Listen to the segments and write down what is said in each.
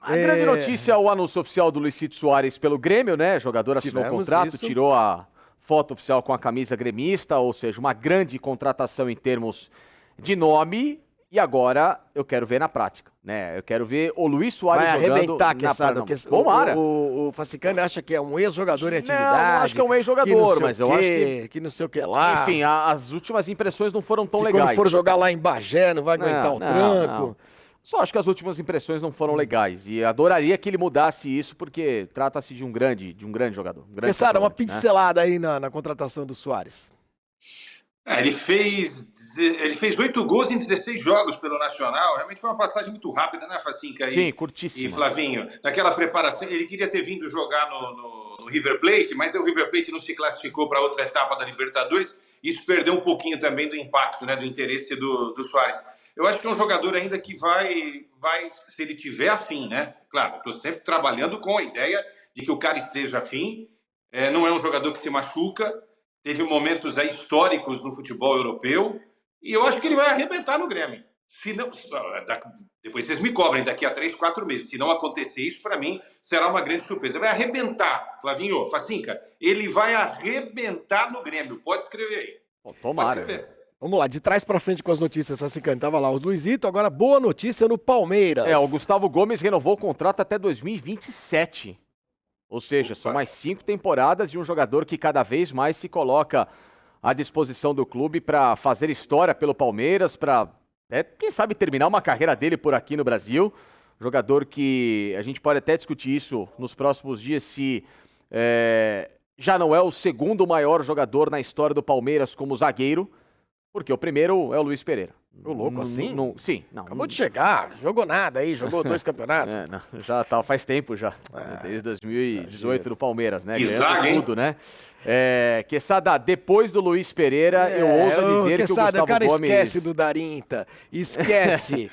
A grande notícia é o anúncio oficial do Luizito Soares pelo Grêmio, né? O jogador assinou o contrato, tirou a foto oficial com a camisa gremista, ou seja, uma grande contratação em termos de nome. E agora eu quero ver na prática, né? Eu quero ver o Luiz Soares vai jogando arrebentar, na prática. Tomara. O Facicani acha que é um ex-jogador em atividade. Não acho que é um ex-jogador, mas eu acho que não sei o que lá. Enfim, as últimas impressões não foram tão legais. Quando for jogar lá em Bagé, não vai aguentar o tranco. Não. Só acho que as últimas impressões não foram legais. E adoraria que ele mudasse isso, porque trata-se de um grande jogador. Pensaram, uma pincelada aí na contratação do Soares. Ele fez 8 gols em 16 jogos pelo Nacional. Realmente foi uma passagem muito rápida, né, Facinca? Sim, curtíssima. E Flavinho, naquela preparação, ele queria ter vindo jogar no River Plate, mas o River Plate não se classificou para outra etapa da Libertadores. Isso perdeu um pouquinho também do impacto, né, do interesse do Soares. Eu acho que é um jogador ainda que vai se ele tiver afim, né? Claro, estou sempre trabalhando com a ideia de que o cara esteja afim. Não é um jogador que se machuca. Teve momentos aí históricos no futebol europeu e eu acho que ele vai arrebentar no Grêmio. Se não, depois vocês me cobrem daqui a 3, 4 meses. Se não acontecer isso, para mim, será uma grande surpresa. Vai arrebentar, Flavinho, Facinca. Ele vai arrebentar no Grêmio. Pode escrever aí. Tomara. Pode escrever. Vamos lá, de trás para frente com as notícias, Facicani. Tava lá o Luizito, agora boa notícia no Palmeiras. O Gustavo Gomes renovou o contrato até 2027. Ou seja, são mais 5 temporadas de um jogador que cada vez mais se coloca à disposição do clube para fazer história pelo Palmeiras, para, quem sabe, terminar uma carreira dele por aqui no Brasil. Jogador que a gente pode até discutir isso nos próximos dias, se já não é o segundo maior jogador na história do Palmeiras como zagueiro, porque o primeiro é o Luiz Pereira. Ô, louco, assim? Sim. Acabou de chegar, jogou nada aí, jogou 2 campeonatos. Já tá, faz tempo já, desde 2018 no Palmeiras, né? Ganhando tudo, né? Quesada, depois do Luiz Pereira, eu ouso dizer que o Gustavo o cara Gomes... esquece do Darinta, esquece.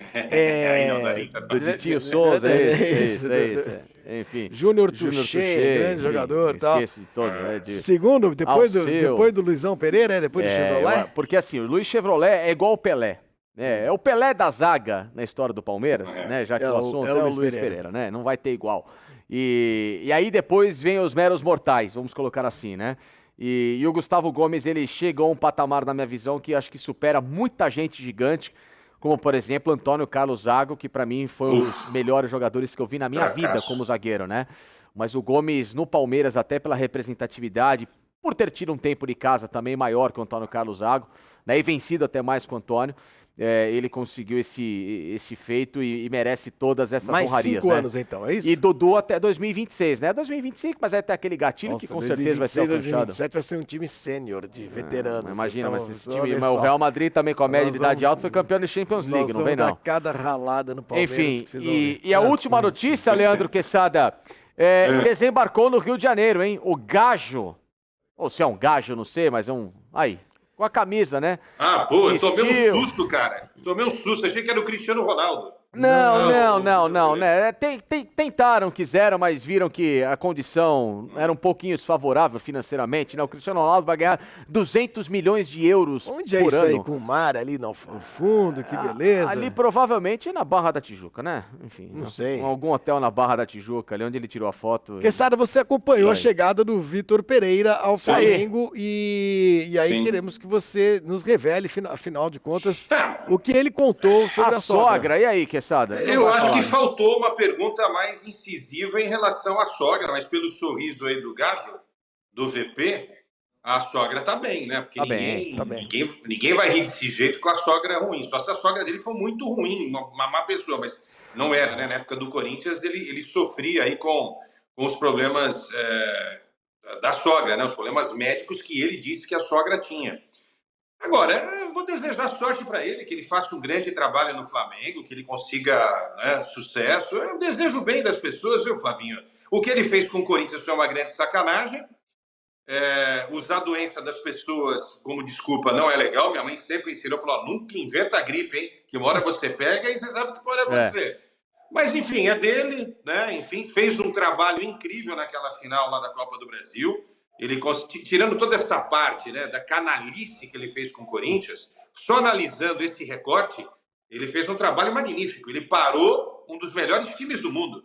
Do Ditinho Souza, é isso. Enfim. Júnior Tuchê, grande jogador e tal. Esquece de todos, né? Segundo, depois do Luizão Pereira, depois do Chevrolet? Porque assim, o Luiz Chevrolet é igual o Pelé. É o Pelé da zaga na história do Palmeiras, né? Já que o assunto é o Luiz Pereira, né? Não vai ter igual. E aí depois vem os meros mortais, vamos colocar assim, né? E o Gustavo Gomes, ele chegou a um patamar, na minha visão, que acho que supera muita gente gigante, como, por exemplo, Antônio Carlos Zago, que para mim foi um dos melhores jogadores que eu vi na minha vida como zagueiro, né? Mas o Gomes no Palmeiras, até pela representatividade, por ter tido um tempo de casa também maior que o Antônio Carlos Zago, né? E vencido até mais com o Antônio, ele conseguiu esse feito e merece todas essas honrarias. Mais 5 anos, então, é isso? E Dudu até 2026, né? 2025, mas até aquele gatilho que com certeza vai ser alcançado. 2027 vai ser um time sênior de veteranos. Imagina, mas esse time, o Real Madrid também com a média de idade alta foi campeão de Champions League, não vem não. Cada ralada no Palmeiras. Enfim, e a última notícia, Leandro Quesada, desembarcou no Rio de Janeiro, hein? O Gajo, ou se é um gajo, não sei, mas é um... Aí, com a camisa, né? Eu tomei um susto, cara. Tomei um susto, achei que era o Cristiano Ronaldo. Não, né? Tentaram, quiseram, mas viram que a condição era um pouquinho desfavorável financeiramente, né? O Cristiano Ronaldo vai ganhar 200 milhões de euros por ano. Onde é isso aí, com o mar ali no fundo, que beleza. Ali provavelmente na Barra da Tijuca, né? Enfim, não sei. Algum hotel na Barra da Tijuca, ali onde ele tirou a foto. Quesada, você acompanhou a chegada do Vitor Pereira ao Flamengo e aí queremos que você nos revele, afinal de contas, o que ele contou sobre a sogra. E aí, Quesada? Eu acho que faltou uma pergunta mais incisiva em relação à sogra, mas pelo sorriso aí do Gajo, do VP, a sogra tá bem, né? Porque ninguém vai rir desse jeito com a sogra ruim. Só se a sogra dele for muito ruim, uma má pessoa, mas não era, né? Na época do Corinthians, ele sofria aí com os problemas da sogra, né? Os problemas médicos que ele disse que a sogra tinha. Agora, eu vou desejar sorte para ele, que ele faça um grande trabalho no Flamengo, que ele consiga, né, sucesso. Eu desejo bem das pessoas, viu, Flavinho? O que ele fez com o Corinthians foi uma grande sacanagem. Usar a doença das pessoas como desculpa não é legal. Minha mãe sempre ensinou, falou, nunca inventa a gripe, hein? Que uma hora você pega e você sabe o que pode acontecer. Mas, enfim, é dele, né? Enfim, fez um trabalho incrível naquela final lá da Copa do Brasil. Ele, tirando toda essa parte, né, da canalice que ele fez com o Corinthians, só analisando esse recorte, ele fez um trabalho magnífico. Ele parou um dos melhores times do mundo.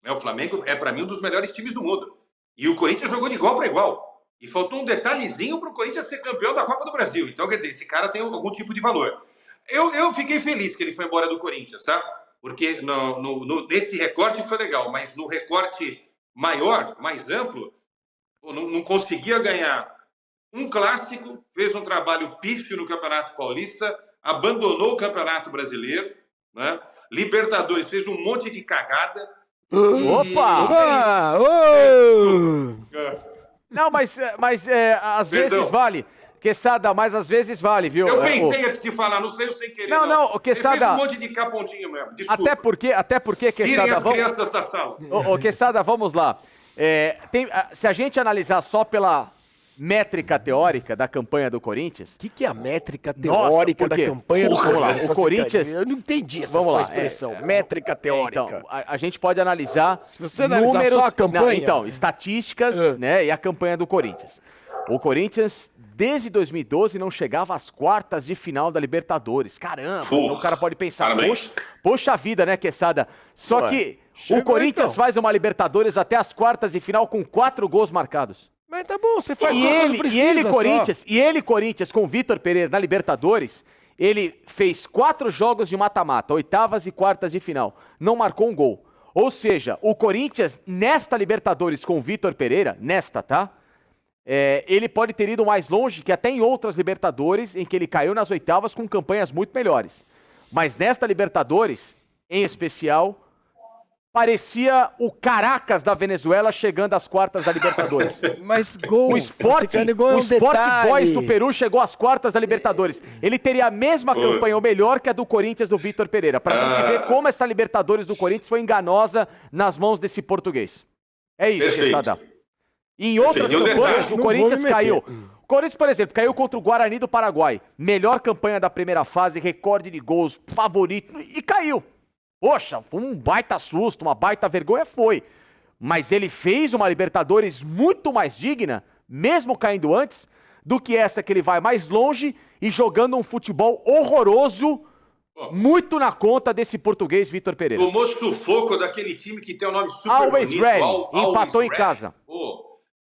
Né? O Flamengo é, para mim, um dos melhores times do mundo. E o Corinthians jogou de igual para igual. E faltou um detalhezinho para o Corinthians ser campeão da Copa do Brasil. Então, quer dizer, esse cara tem algum tipo de valor. Eu fiquei feliz que ele foi embora do Corinthians, tá? Porque nesse recorte foi legal, mas no recorte maior, mais amplo, não conseguia ganhar um clássico, fez um trabalho pífio no Campeonato Paulista, abandonou o Campeonato Brasileiro, né? Libertadores, fez um monte de cagada. Opa! Não, mas às vezes vale. Quesada, mas às vezes vale, viu? Eu pensei antes de falar, não sei, eu sem querer. Não, Quesada. Ele fez um monte de capontinho mesmo, desculpa. Até porque Quesada... Tirem as crianças da sala. Quesada, vamos lá. Se a gente analisar só pela métrica teórica da campanha do Corinthians... O que é a métrica teórica da campanha do Corinthians? Vamos lá, o Corinthians... Eu não entendi essa expressão, métrica teórica. Então, a gente pode analisar... Se você analisar números, só a campanha... estatísticas, né, e a campanha do Corinthians. O Corinthians, desde 2012, não chegava às quartas de final da Libertadores. Caramba, então o cara pode pensar, poxa vida, né, Quesada? Só que o Corinthians faz uma Libertadores até as quartas de final com 4 gols marcados. Mas tá bom, você faz ele, Corinthians, com o Vitor Pereira na Libertadores, ele fez 4 jogos de mata-mata, oitavas e quartas de final. Não marcou um gol. Ou seja, o Corinthians, nesta Libertadores com o Vitor Pereira, tá? Ele pode ter ido mais longe que até em outras Libertadores, em que ele caiu nas oitavas com campanhas muito melhores. Mas nesta Libertadores, em especial, parecia o Caracas da Venezuela chegando às quartas da Libertadores. Mas gol... O Sport Boys do Peru chegou às quartas da Libertadores. Ele teria a mesma campanha, ou melhor, que a do Corinthians do Vitor Pereira. Pra gente ver como essa Libertadores do Corinthians foi enganosa nas mãos desse português. É isso, Quesada. E em outras campanhas, o Corinthians caiu. O Corinthians, por exemplo, caiu contra o Guarani do Paraguai. Melhor campanha da primeira fase, recorde de gols, favorito, e caiu. Poxa, foi um baita susto, uma baita vergonha, foi. Mas ele fez uma Libertadores muito mais digna, mesmo caindo antes, do que essa que ele vai mais longe e jogando um futebol horroroso, muito na conta desse português Vitor Pereira. Tomou sufoco daquele time que tem o nome super Always bonito. Ready, empatou em casa.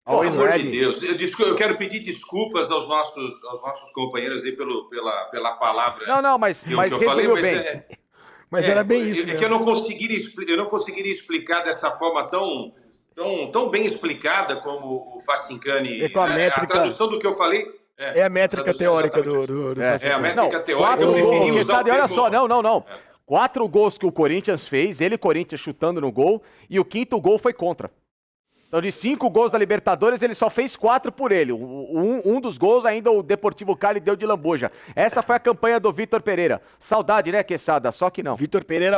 Pelo amor de Deus, eu quero pedir desculpas aos nossos companheiros aí pela palavra. Não, mas que eu falei, mas era bem isso. É que eu não conseguiria explicar dessa forma tão bem explicada como o Facincani. A tradução do que eu falei. É a métrica teórica do a métrica teórica. Eu preferi usar o termo. Olha só, não. 4 gols que o Corinthians fez, Corinthians chutando no gol, e o 5º gol foi contra. Então, de 5 gols da Libertadores, ele só fez 4 por ele. Um dos gols ainda o Deportivo Cali deu de lambuja. Essa foi a campanha do Vitor Pereira. Saudade, né, Quesada? Só que não. Vitor Pereira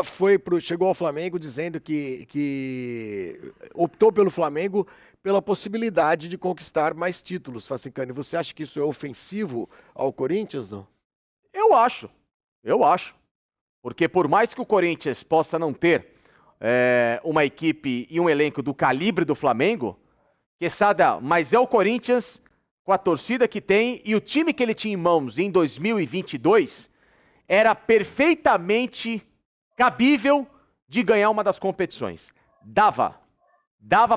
chegou ao Flamengo dizendo que optou pelo Flamengo pela possibilidade de conquistar mais títulos, Facincani. Você acha que isso é ofensivo ao Corinthians, não? Eu acho. Porque por mais que o Corinthians possa não ter uma equipe e um elenco do calibre do Flamengo, Quesada, mas é o Corinthians com a torcida que tem e o time que ele tinha em mãos em 2022 era perfeitamente cabível de ganhar uma das competições. Dava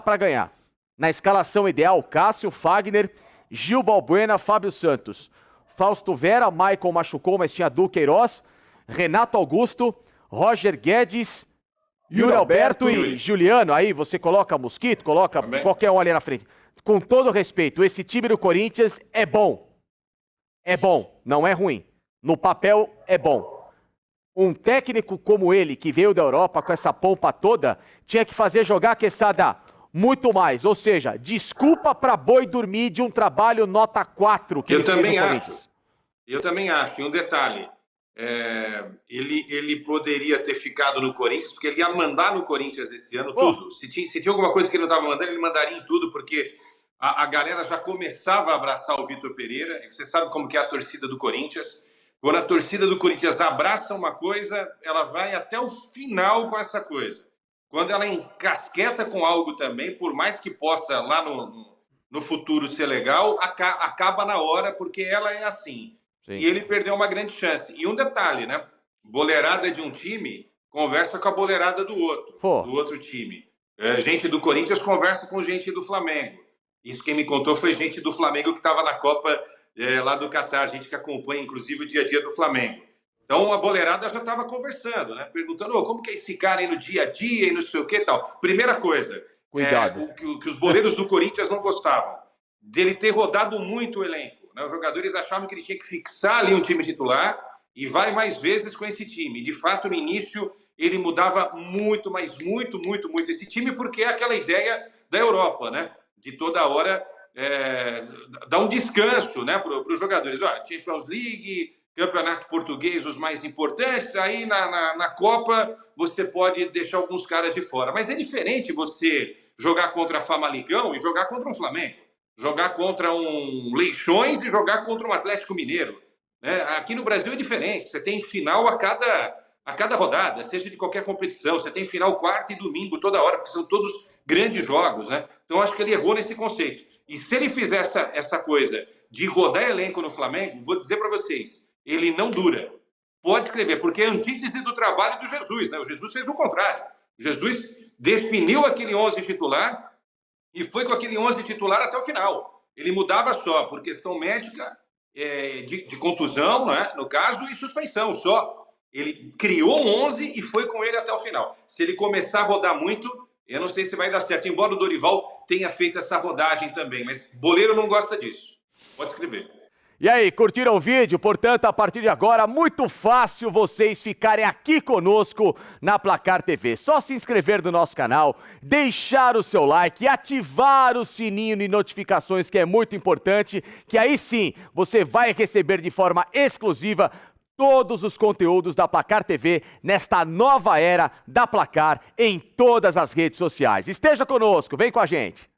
para ganhar. Na escalação ideal, Cássio, Fagner, Gil Balbuena, Fábio Santos, Fausto Vera, Maicon machucou, mas tinha Duqueiroz, Renato Augusto, Roger Guedes, Yuri Alberto e Juliano. Aí você coloca Mosquito, coloca qualquer um ali na frente. Com todo respeito, esse time do Corinthians é bom. É bom, não é ruim. No papel é bom. Um técnico como ele, que veio da Europa com essa pompa toda, tinha que fazer jogar, Quesada, muito mais. Ou seja, desculpa pra boi dormir de um trabalho nota 4 que eu também acho. Eu também acho. E um detalhe. Ele poderia ter ficado no Corinthians, porque ele ia mandar no Corinthians esse ano tudo. Se tinha alguma coisa que ele não estava mandando, ele mandaria em tudo, porque a galera já começava a abraçar o Vitor Pereira. E você sabe como que é a torcida do Corinthians. Quando a torcida do Corinthians abraça uma coisa, ela vai até o final com essa coisa. Quando ela encasqueta com algo também, por mais que possa lá no futuro ser legal, acaba na hora, porque ela é assim. Sim. E ele perdeu uma grande chance. E um detalhe, né? Boleirada de um time conversa com a boleirada do outro time. Gente do Corinthians conversa com gente do Flamengo. Isso quem me contou foi gente do Flamengo que estava na Copa lá do Catar, gente que acompanha, inclusive, o dia a dia do Flamengo. Então, a boleirada já estava conversando, né? Perguntando como que é esse cara aí no dia a dia e não sei o que e tal. Primeira coisa, cuidado. Que os boleiros do Corinthians não gostavam, dele ter rodado muito o elenco. Né? Os jogadores achavam que ele tinha que fixar ali um time titular e vai mais vezes com esse time. De fato, no início, ele mudava muito, mas muito esse time, porque é aquela ideia da Europa, né? De toda hora dar um descanso, né, para os jogadores. Champions League, Campeonato Português, os mais importantes, aí na Copa você pode deixar alguns caras de fora. Mas é diferente você jogar contra a Famalicão e jogar contra um Flamengo, jogar contra um Leixões e jogar contra um Atlético Mineiro. Né? Aqui no Brasil é diferente, você tem final a cada rodada, seja de qualquer competição, você tem final quarta e domingo toda hora, porque são todos grandes jogos, né? Então acho que ele errou nesse conceito. E se ele fizer essa coisa de rodar elenco no Flamengo, vou dizer para vocês, ele não dura. Pode escrever, porque é antítese do trabalho do Jesus, né? O Jesus fez o contrário. O Jesus definiu aquele 11 titular e foi com aquele 11 titular até o final. Ele mudava só por questão médica, de contusão, né? No caso, e suspensão só. Ele criou um 11 e foi com ele até o final. Se ele começar a rodar muito, eu não sei se vai dar certo. Embora o Dorival tenha feito essa rodagem também, mas boleiro não gosta disso. Pode escrever. E aí, curtiram o vídeo? Portanto, a partir de agora, muito fácil vocês ficarem aqui conosco na Placar TV. Só se inscrever no nosso canal, deixar o seu like, ativar o sininho de notificações, que é muito importante, que aí sim, você vai receber de forma exclusiva todos os conteúdos da Placar TV nesta nova era da Placar em todas as redes sociais. Esteja conosco, vem com a gente.